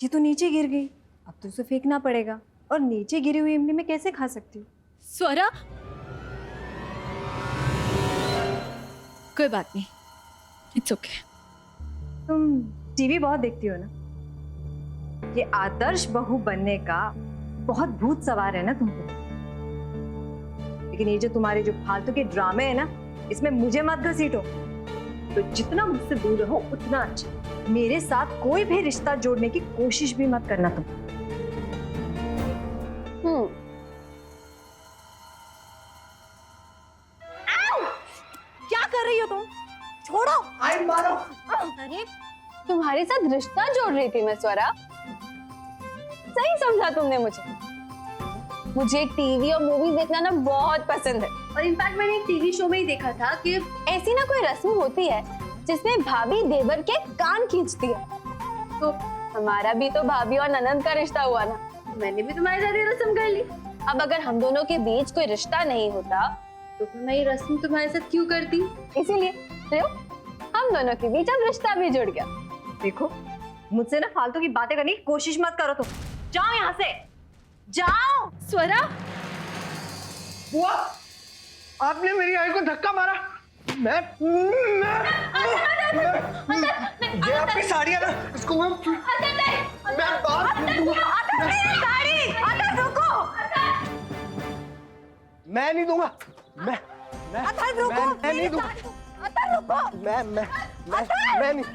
ये तो नीचे गिर गई, अब तो उसे फेंकना पड़ेगा, और नीचे गिरी हुई इमली मैं कैसे खा सकती हूँ? स्वरा, कोई बात नहीं, इट्स ओके। तुम टीवी बहुत देखती हो ना? ये आदर्श बहू बनने का बहुत भूत सवार है ना तुमको। लेकिन ये जो तुम्हारे जो फालतू के ड्रामे है ना, इसमें मुझे मत घसीटो। तो जितना मुझसे दूर रहो उतना अच्छा। मेरे साथ कोई भी रिश्ता जोड़ने की कोशिश भी मत करना तुम। क्या कर रही हो तुम? छोड़ो। आई मारो। अरे तुम्हारे साथ रिश्ता जोड़ रही थी मैं स्वरा। सही समझा तुमने मुझे टीवी और मूवीज देखना ना बहुत पसंद है, और इनफैक्ट मैंने एक टीवी शो में ही देखा था कि ऐसी ना कोई रस्म होती है जिसमें भाभी देवर के कान खींचती है। तो हमारा भी तो भाभी और ननंद का रिश्ता हुआ ना, मैंने भी तुम्हारे साथ ये रस्म कर ली। अब अगर हम दोनों के बीच कोई रिश्ता नहीं होता तो फिर मैं ये रस्म तुम्हारे साथ क्यों करती? इसीलिए लो, हम दोनों के बीच अब रिश्ता भी जुड़ गया। देखो, मुझसे ना फालतू की बातें करने की कोशिश मत करो तुम। जाओ यहाँ से, जाओ। स्वरा, बुआ, आपने मेरी आई को धक्का मारा। मैं ये आपकी साड़ी है ना, इसको मैं बात दूंगा। मैं नहीं दूंगा। मैं नहीं दूंगा। मैं नहीं।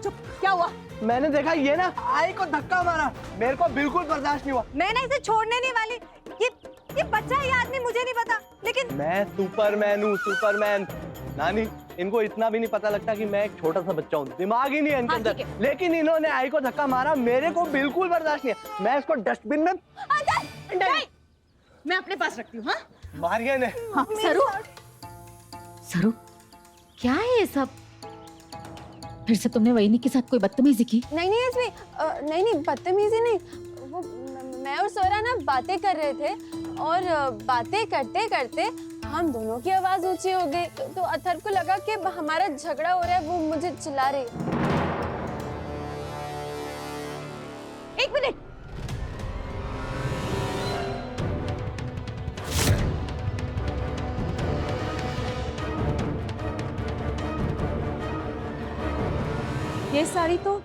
चुप, क्या हुआ? मैंने देखा ये ना आई को धक्का मारा, मेरे को बिल्कुल बर्दाश्त नहीं हुआ। मैं ना इसे छोड़ने नहीं वाली। ये बच्चा है, ये आदमी मुझे नहीं पता, लेकिन मैं सुपरमैन हूँ, सुपरमैन। नानी, इनको इतना भी नहीं पता लगता कि मैं एक छोटा सा बच्चा हूँ, दिमाग ही नहीं है इनके अंदर। लेकिन इन्होंने आई को धक्का मारा, मेरे को बिल्कुल बर्दाश्त नहीं है। मैं इसको डस्टबिन में मैं अपने पास रखती हूँ। हाँ, मारिया ने। हाँ, सरू, क्या है ये सब? फिर से तुमने वहीनी के साथ कोई बदतमीजी की? नहीं इसमें नहीं बदतमीजी नहीं, वो मैं और स्वरा ना बातें कर रहे थे, और बातें करते करते हम दोनों की आवाज ऊंची हो गई, तो अथर्व को लगा कि हमारा झगड़ा हो रहा है, वो मुझे चिल्ला रही। एक मिनट, ये साड़ी तो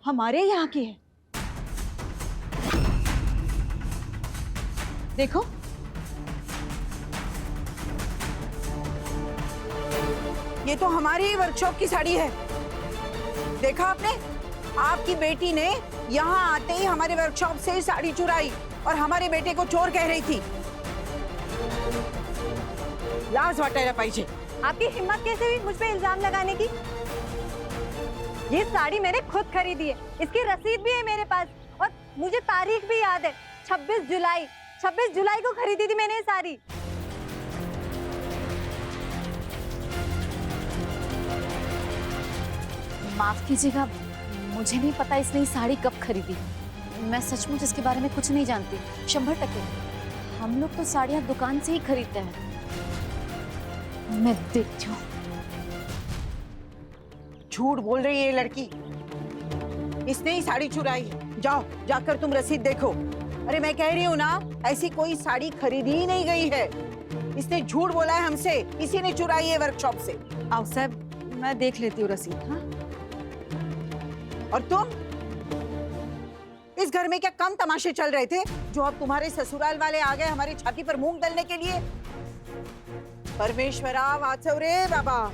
हमारे यहाँ की है। देखो, ये तो हमारी ही वर्कशॉप की साड़ी है। देखा आपने? आपकी बेटी ने यहाँ आते ही हमारे वर्कशॉप से साड़ी चुराई और हमारे बेटे को चोर कह रही थी। लाज वाटायला पाहिजे। आपकी हिम्मत कैसे हुई मुझ पे इल्जाम लगाने की? ये साड़ी मैंने खुद खरीदी है, इसकी रसीद भी है मेरे पास, और मुझे तारीख भी याद है, 26 जुलाई को खरीदी थी मैंने ये साड़ी। माफ कीजिएगा, मुझे नहीं पता इसने ये साड़ी कब खरीदी। मैं सचमुच इसके बारे में कुछ नहीं जानती, 100%। हम लोग तो साड़ियाँ दुकान से ही खरीदते हैं। मैं देखती हूँ। झूठ बोल रही है ये लड़की, इसने ही साड़ी चुराई है। जाओ, जाकर तुम रसीद देखो। अरे मैं कह रही हूँ ना, ऐसी कोई साड़ी खरीदी ही नहीं गई है। इसने झूठ बोला है हमसे, इसी ने चुराई है वर्कशॉप से। आओ साहब, मैं देख लेती हूँ रसीद। हाँ, और तुम इस घर में क्या कम तमाशे चल रहे थे जो अब तुम्हारे ससुराल वाले आ गए हमारी छाती पर मूंग दलने के लिए? परमेश्वरा वात्सव रे बाबा।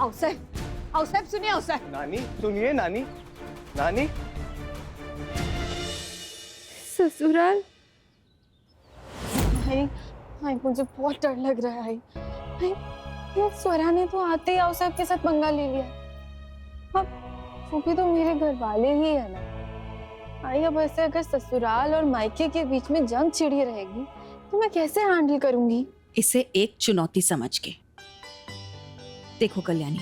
आओ साहब, सुनिए। आओ साहब, नानी सुनिए। नानी ससुराल? हाय, मुझे बहुत डर लग रहा है। हाय, स्वरा ने तो आते ही साहब के साथ पंगा ले लिया। अब वो भी तो मेरे घर वाले ही है ना। आई, अब ऐसे अगर ससुराल और मायके के बीच में जंग छिड़ी रहेगी तो मैं कैसे हैंडल करूंगी? इसे एक चुनौती समझ के देखो कल्याणी,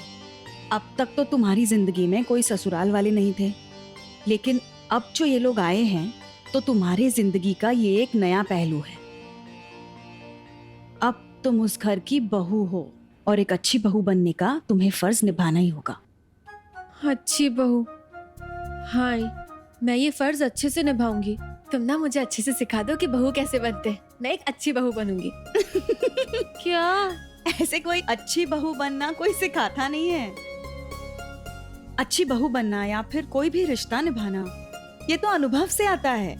अब तक तो तुम्हारी जिंदगी में कोई ससुराल वाले नहीं थे, लेकिन अब जो ये लोग आए हैं तो तुम्हारी जिंदगी का ये एक नया पहलू है। अब तुम उस घर की बहू हो, और एक अच्छी बहू बनने का तुम्हें फर्ज निभाना ही होगा। अच्छी बहू, हाँ मैं ये फर्ज अच्छे से निभाऊंगी। तुम ना मुझे अच्छे से सिखा दो कि बहू कैसे बनते हैं। मैं एक अच्छी बहू बनूंगी। क्या? ऐसे कोई अच्छी बहू बनना कोई सिखाता नहीं है। अच्छी बहू बनना या फिर कोई भी रिश्ता निभाना, ये तो अनुभव से आता है।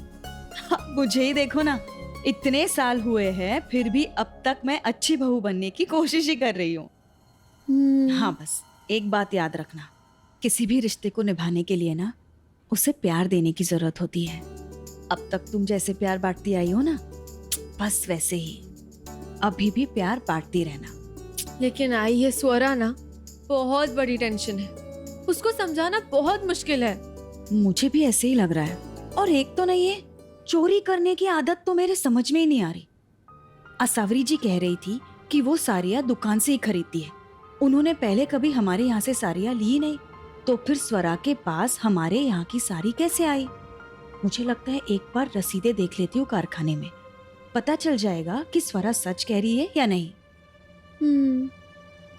मुझे ही देखो ना, इतने साल हुए हैं फिर भी अब तक मैं अच्छी बहू बनने की कोशिश ही कर रही हूँ। हाँ, बस एक बात याद रखना, किसी भी रिश्ते को निभाने के लिए ना उसे प्यार देने की जरूरत होती है। अब तक तुम जैसे प्यार बांटती आई हो ना, बस वैसे ही अभी भी प्यार बांटती रहना। लेकिन आई ये स्वरा ना बहुत बड़ी टेंशन है, उसको समझाना बहुत मुश्किल है। मुझे भी ऐसे ही लग रहा है। और एक तो नहीं है, चोरी करने की आदत तो मेरे समझ में ही नहीं आ रही। असावरी जी कह रही थी कि वो साड़ियाँ दुकान से ही खरीदती है। उन्होंने पहले कभी हमारे यहाँ से साड़ियाँ ली नहीं, तो फिर स्वरा के पास हमारे यहाँ की साड़ी कैसे आई? मुझे लगता है एक बार रसीदें देख लेती हूँ कारखाने में, पता चल जाएगा कि स्वरा सच कह रही है या नहीं।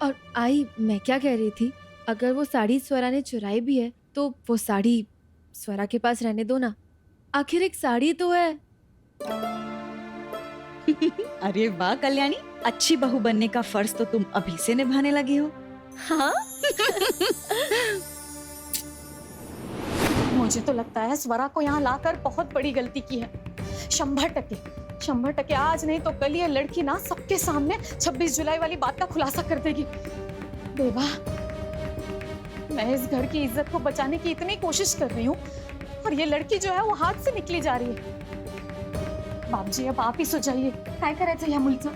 और आई मैं क्या कह रही थी, अगर वो साड़ी स्वरा ने चुराई भी है तो वो साड़ी स्वरा के पास रहने दो ना, आखिर एक साड़ी तो है। अरे वाह कल्याणी, अच्छी बहू बनने का फर्ज तो तुम अभी से निभाने लगी हो। हाँ। मुझे तो लगता है स्वरा को यहाँ लाकर बहुत बड़ी गलती की है। 100% आज नहीं तो कल ये लड़की ना सबके सामने 26 जुलाई वाली बात का खुलासा कर देगी। देवा, मैं इस घर की इज्जत को बचाने की इतनी कोशिश कर रही हूँ और ये लड़की जो है वो हाथ से निकली जा रही है। बाप जी अब आप ही सुझाइए, काय करायचं या मुलीचं?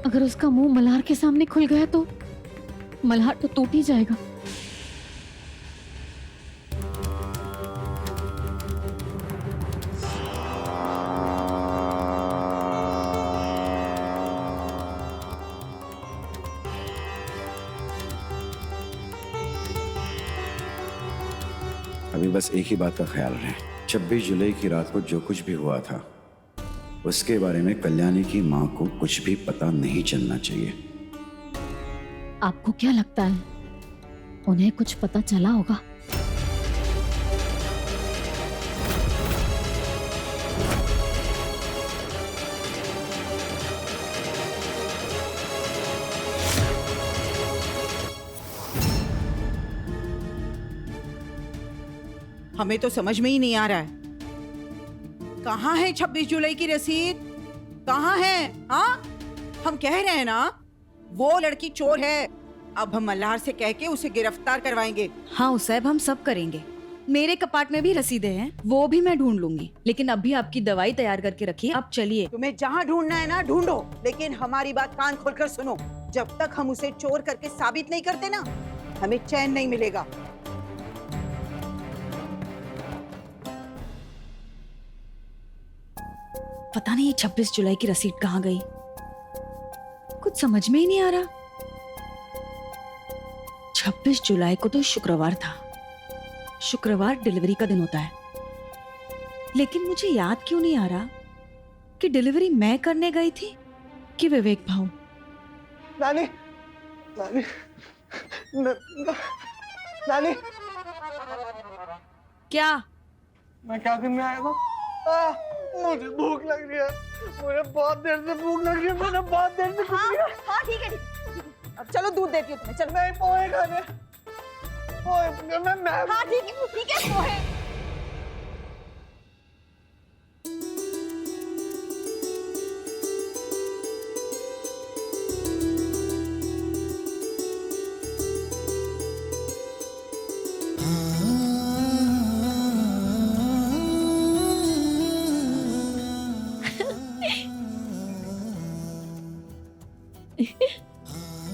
अगर उसका मुंह मल्हार के सामने खुल गया तो मल्हार तो टूट ही जाएगा। अभी बस एक ही बात का ख्याल रहे, 26 जुलाई की रात को जो कुछ भी हुआ था उसके बारे में कल्याणी की माँ को कुछ भी पता नहीं चलना चाहिए। आपको क्या लगता है उन्हें कुछ पता चला होगा? हमें तो समझ में ही नहीं आ रहा है, कहाँ है 26 जुलाई की रसीद? कहाँ है? हाँ, हम कह रहे हैं ना वो लड़की चोर है। अब हम मल्हार से कह के उसे गिरफ्तार करवाएंगे। हाँ उसैब, हम सब करेंगे। मेरे कपाट में भी रसीदें हैं, वो भी मैं ढूंढ लूंगी। लेकिन अभी आपकी दवाई तैयार करके रखिए, अब चलिए। तुम्हें जहाँ ढूंढना है ना ढूंढो, लेकिन हमारी बात कान खोलकर सुनो। जब तक हम उसे चोर करके साबित नहीं करते ना, हमें चैन नहीं मिलेगा। पता नहीं ये 26 जुलाई की रसीद कहाँ गई, कुछ समझ में ही नहीं आ रहा। 26 जुलाई को तो शुक्रवार था। शुक्रवार डिलीवरी का दिन होता है, लेकिन मुझे याद क्यों नहीं आ रहा कि डिलीवरी मैं करने गई थी कि विवेक भाऊ। नानी, नानी, नानी, क्या? मैं क्या करने आया था? मुझे भूख लग रही है, मुझे बहुत देर से भूख लग रही है, मैंने बहुत देर से कुछ लिया। हाँ ठीक है, अब चलो दूध देती हूँ तुम्हें। चलो नहीं, पोहे खाने, पोहे मैं हाँ ठीक है पोहे।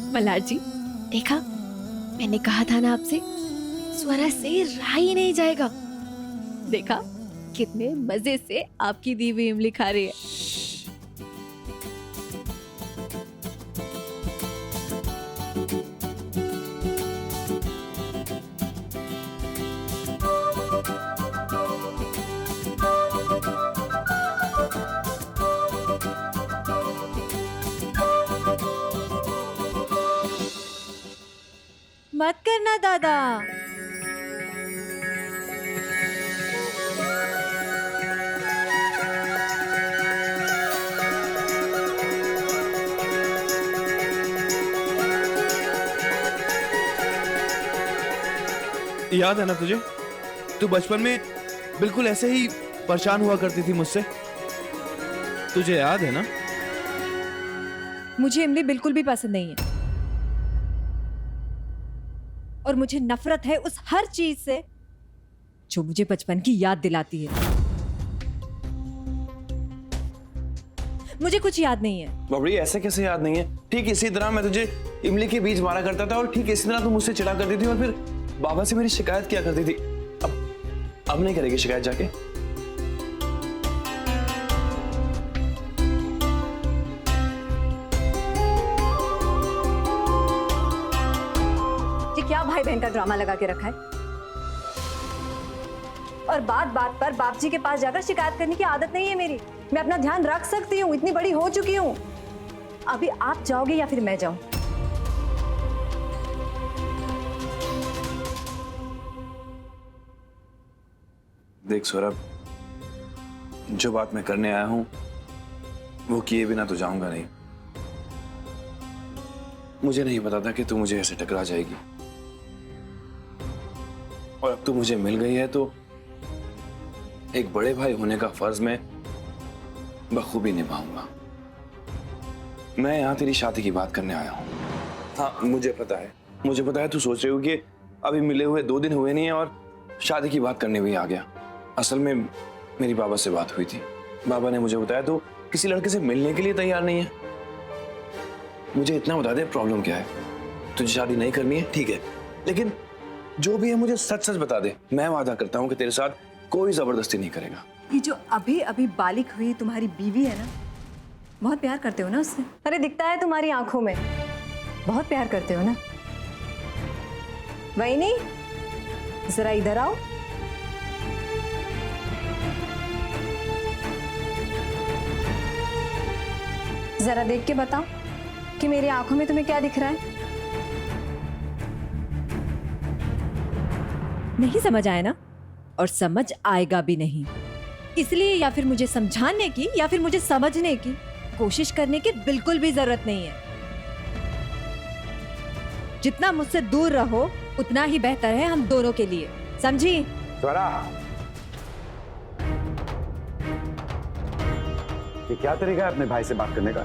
मल्हार जी, देखा मैंने कहा था ना आपसे, स्वरा से रहा ही नहीं जाएगा। देखा कितने मजे से आपकी दी हुई इमली खा रही है। मत करना दादा। याद है ना तुझे, तू बचपन में बिल्कुल ऐसे ही परेशान हुआ करती थी मुझसे। तुझे याद है ना? मुझे इमली बिल्कुल भी पसंद नहीं है और मुझे नफरत है उस हर चीज से जो मुझे बचपन की याद दिलाती है। मुझे कुछ याद नहीं है। बाबरी, ऐसे कैसे याद नहीं है? ठीक इसी तरह मैं तुझे इमली के बीज मारा करता था और ठीक इसी तरह तू मुझसे चिढ़ा करती थी और फिर बाबा से मेरी शिकायत किया करती थी। अब नहीं करेगी शिकायत जाके? ये क्या भाई बहन का ड्रामा लगा के रखा है? और बात बात पर बाप जी के पास जाकर शिकायत करने की आदत नहीं है मेरी। मैं अपना ध्यान रख सकती हूँ, इतनी बड़ी हो चुकी हूँ। अभी आप जाओगे या फिर मैं जाऊं? देख सौरभ, जो बात मैं करने आया हूं वो किए बिना तो जाऊंगा नहीं। मुझे नहीं पता था कि तू मुझे ऐसे टकरा जाएगी और अब तू मुझे मिल गई है तो एक बड़े भाई होने का फर्ज मैं बखूबी निभाऊंगा। मैं यहां तेरी शादी की बात करने आया हूं। हाँ, मुझे पता है तू सोच रही हो कि अभी मिले हुए 2 दिन हुए नहीं है और शादी की बात करने भी आ गया। असल में मेरी बाबा से बात हुई थी। बाबा ने मुझे बताया तो किसी लड़के से मिलने के लिए तैयार नहीं है। मुझे इतना बता दे प्रॉब्लम क्या है। तुझे शादी नहीं करनी है ठीक है, लेकिन जो भी है मुझे सच सच बता दे। मैं वादा करता हूँ कि तेरे साथ कोई जबरदस्ती नहीं करेगा। ये जो अभी अभी बालिक हुई तुम्हारी बीवी है ना, बहुत प्यार करते हो ना उससे? अरे दिखता है तुम्हारी आंखों में, बहुत प्यार करते हो ना। वही नहीं, जरा इधर आओ। जरा देख के बताओ कि मेरी आंखों में तुम्हें क्या दिख रहा है? नहीं समझ आया ना, और समझ आएगा भी नहीं। इसलिए या फिर मुझे समझाने की या फिर मुझे समझने की कोशिश करने की बिल्कुल भी जरूरत नहीं है। जितना मुझसे दूर रहो उतना ही बेहतर है हम दोनों के लिए, समझी? स्वरा, ये क्या तरीका है अपने भाई से बात करने का?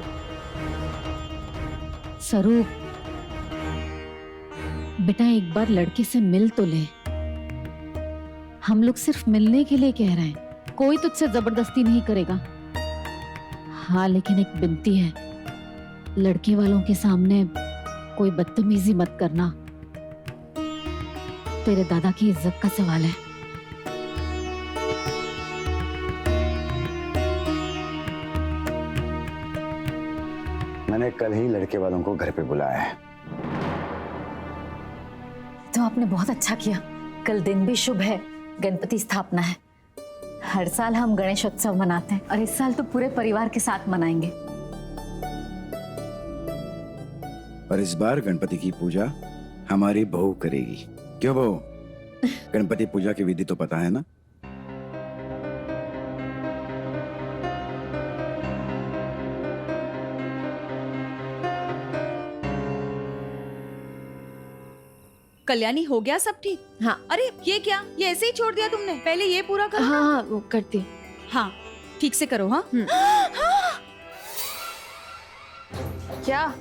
स्वरूप, बेटा एक बार लड़के से मिल तो ले। हम लोग सिर्फ मिलने के लिए कह रहे हैं, कोई तुझसे जबरदस्ती नहीं करेगा। हाँ, लेकिन एक विनती है, लड़के वालों के सामने कोई बदतमीजी मत करना। तेरे दादा की इज्जत का सवाल है। मैंने कल ही लड़के वालों को घर पे बुलाया है। तो आपने बहुत अच्छा किया। कल दिन भी शुभ है, गणपति स्थापना है। हर साल हम गणेश उत्सव मनाते हैं और इस साल तो पूरे परिवार के साथ मनाएंगे। पर इस बार गणपति की पूजा हमारी बहू करेगी। क्यों बहू? गणपति पूजा की विधि तो पता है ना? कल्याणी, हो गया सब ठीक? हाँ। अरे ये क्या, ये ऐसे ही छोड़ दिया तुमने? पहले ये पूरा करो। हाँ हाँ वो करती हूँ। हाँ ठीक से करो। हाँ क्या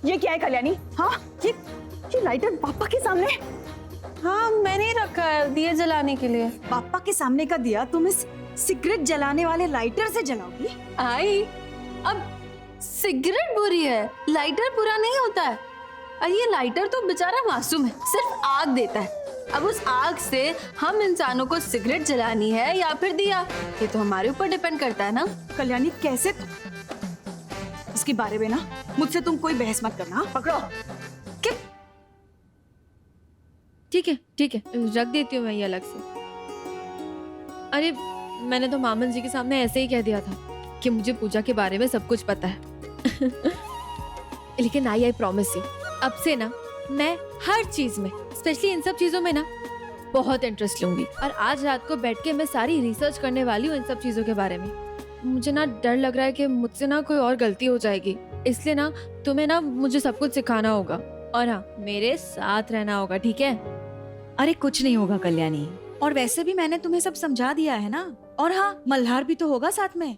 ये क्या है कल्याणी? हाँ, ये लाइटर पापा के सामने? हाँ, मैंने ही रखा है दिए जलाने के लिए। पापा के सामने का दिया तुम इस सिगरेट जलाने वाले लाइटर से जलाओगी? आई, अब सिगरेट बुरी है, लाइटर बुरा नहीं होता है। और ये लाइटर तो बेचारा मासूम है, सिर्फ आग देता है। अब उस आग से हम इंसानों को सिगरेट जलानी है या फिर दिया, ये तो हमारे ऊपर डिपेंड करता है ना। कल्याणी कैसे? इसके बारे में ना मुझसे तुम कोई बहस मत करना। पकड़ो। ठीक है, रख देती हूँ मैं ये अलग से। अरे मैंने तो मामन जी के सामने ऐसे ही कह दिया था कि मुझे पूजा के बारे में सब कुछ पता है। लेकिन आई प्रॉमिस यू, अब से ना मैं हर चीज में, स्पेशली इन सब चीजों में ना बहुत इंटरेस्ट लूंगी। और आज रात को बैठ के मैं सारी रिसर्च करने वाली हूँ इन सब चीजों के बारे में। मुझे ना डर लग रहा है कि मुझसे ना कोई और गलती हो जाएगी, इसलिए ना तुम्हें ना मुझे सब कुछ सिखाना होगा और हाँ, मेरे साथ रहना होगा, ठीक है? अरे कुछ नहीं होगा कल्याणी, और वैसे भी मैंने तुम्हें सब समझा दिया है ना। और हाँ, मल्हार भी तो होगा साथ में।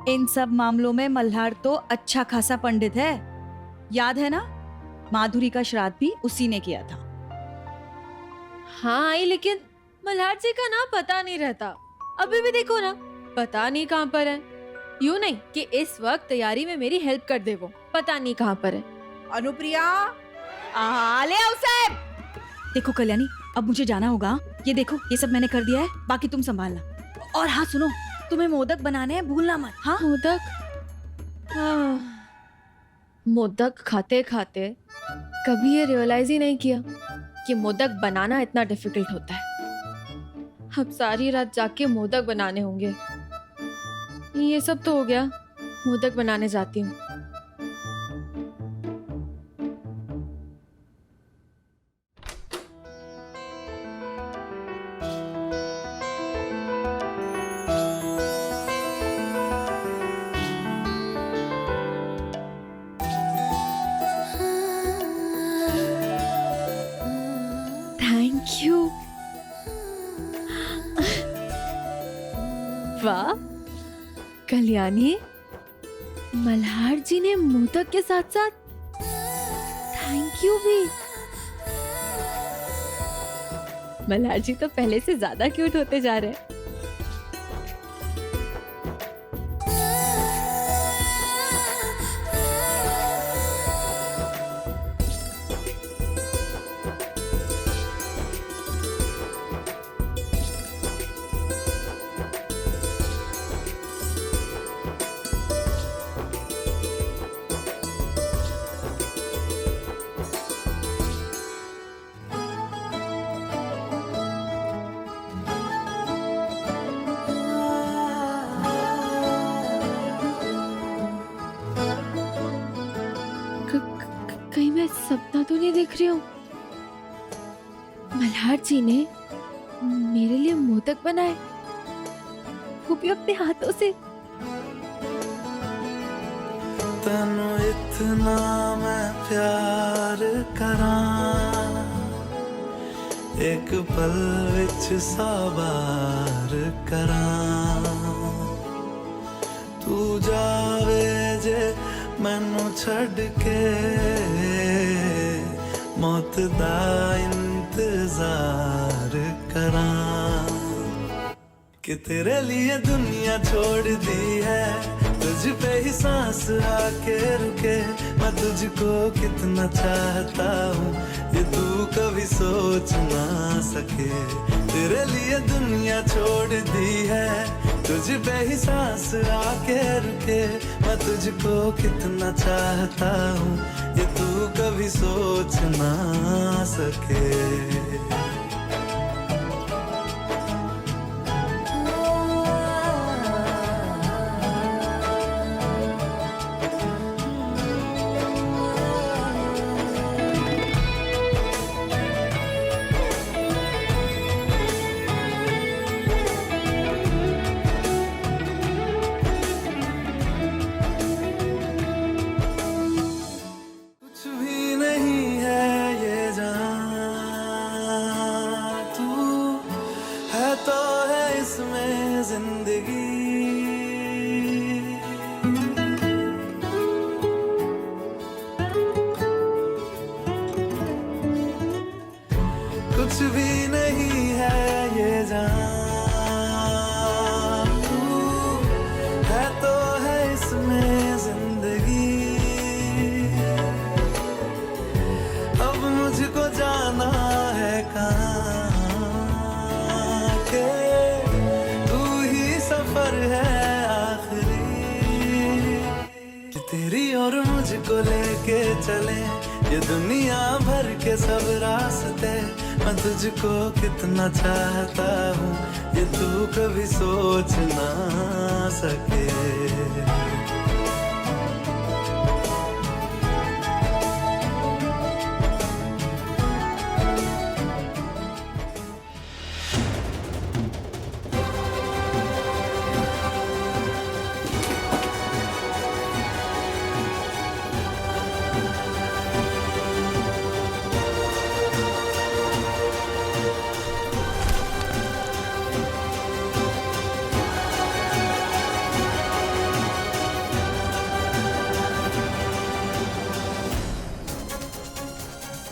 इन सब मामलों में मल्हार तो अच्छा खासा पंडित है, याद है ना? माधुरी का श्राद्ध भी उसी ने किया था। हाँ आई, लेकिन मल्हार जी का ना पता नहीं रहता। अभी भी देखो ना, पता नहीं कहाँ पर है। यूँ नहीं कि इस वक्त तैयारी में मेरी हेल्प कर दे, वो पता नहीं कहाँ पर है। अनुप्रिया, ले आओ साहब। देखो कल्याणी, अब मुझे जाना होगा। ये देखो, ये सब मैंने कर दिया है, बाकी तुम संभालना। और हाँ सुनो, तुम्हें मोदक बनाने हैं, भूलना मत। हाँ मोदक? मोदक खाते खाते कभी ये रियलाइज ही नहीं किया कि मोदक बनाना इतना डिफिकल्ट होता है। अब सारी रात जाके मोदक बनाने होंगे। ये सब तो हो गया, मोदक बनाने जाती हूँ। Thank you. वाह कल्याणी, मल्हार जी ने मोदक के साथ साथ थैंक यू भी। मल्हार जी तो पहले से ज्यादा क्यूट होते जा रहे हैं। कहीं मैं सपना तो नहीं देख रही हूँ? मल्हार जी ने मेरे लिए मोदक बनाए, वो भी अपने हाथों से। तनु इतना मैं प्यार करां, एक पल विच साबार करां, तू जावे जे मैनू छड़ के, मौत दा इंतजार करां, कि तेरे लिए दुनिया छोड़ दी है, तुझ पे ही सांस आके रुके, मैं तुझको कितना चाहता हूँ ये तू कभी सोच ना सके। तेरे लिए दुनिया छोड़ दी है, तुझ पे ही सांस आके रुके, मैं तुझको कितना चाहता हूँ ये तू कभी सोच ना सके। कुछ भी नहीं है ये जान, तू है तो है इसमें जिंदगी। अब मुझको जाना है कहाँ के, तू ही सफर है आखिरी, कि तेरी और मुझको लेके चले ये दुनिया भर के सब रास्ते। मैं तुझको कितना चाहता हूँ ये तू कभी सोच ना सके।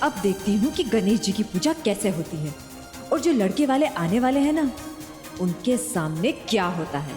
अब देखती हूँ कि गणेश जी की पूजा कैसे होती है और जो लड़के वाले आने वाले हैं ना, उनके सामने क्या होता है।